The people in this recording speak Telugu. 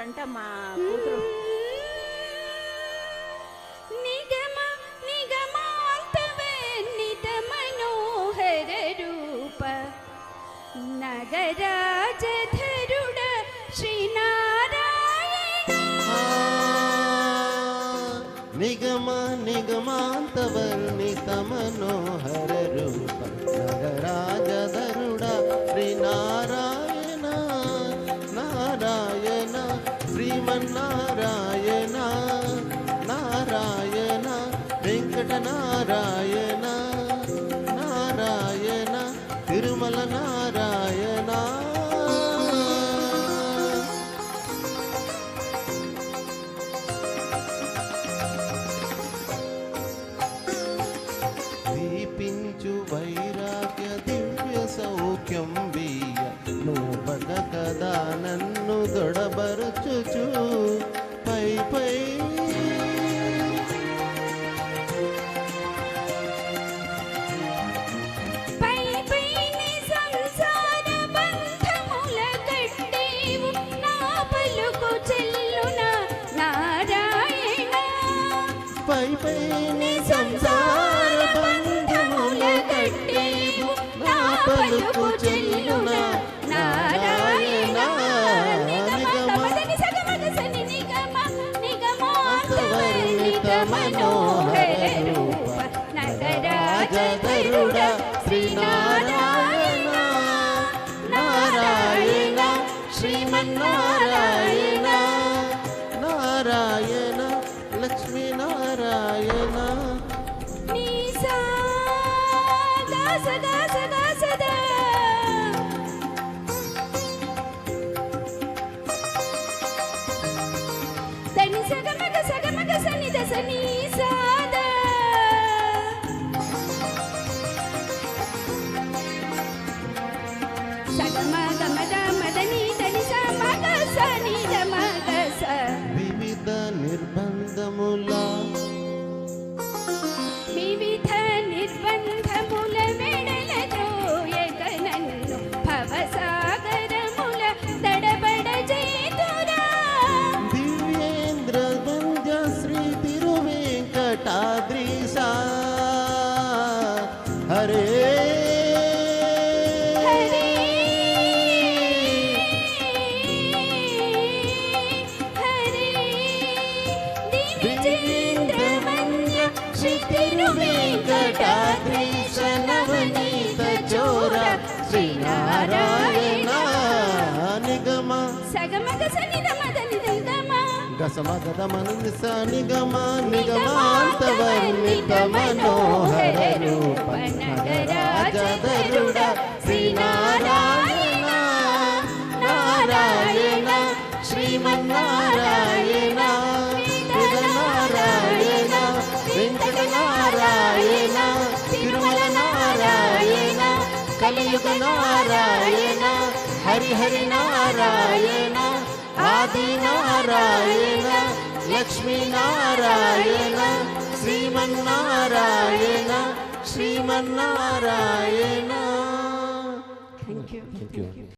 చేస్తున్నారంట మా కూతురు. నిగమ నిగమాంతవర్ణిత మనోహర రూప నగరాజధరుడ శ్రీనారాయణ. నిగమ నిగమాంతవర్ణిత మనోహర రూప నగరాజధరుడ శ్రీనారాయణ. నారాయణ శ్రీమన్నారాయణ నారాయణ వెంకట నారాయణ నారాయణ తిరుమల నారాయణ. దీపించు వైరాగ్య దివ్య సౌఖ్యం వీయ నూపక కదా నన్ను దొడబరుచుచు పై పై పై పై సంసార బంధముల కట్టేవు నా పలుకు చెల్లున నారాయణ. నిగమాంతవర్ణిత మనోహర రూప నగరాజధరుడ శ్రీనారాయణ. నారాయణ శ్రీమన్నారాయణ నారాయణ లక్ష్మీ నారాయణ. వివిధ నిర్బంధముల వెడలద్రోయగనన్ను భవసాగరముల తడబడ చేతురా. దివ్యేంద్ర వంద్య శ్రీ తిరువేంకటాద్రీశ హరే వెంకటాద్రీశ నవనీత చోర శ్రీనారాయణ. నిగమ గసమగద మనునిస నిగమ నిగమాంతవర్ణిత మనోహర రూప నగరాజధరుడ శ్రీనారాయణ. నారాయణ శ్రీమన్నారాయణ నారాయణ వెంకట నారాయణ తిరుమల నారాయణ కలియుగ నారాయణ హరిహరి నారాయణ ఆది నారాయణ లక్ష్మీ నారాయణ శ్రీమన్నారాయణ శ్రీమన్నారాయణ. Thank you.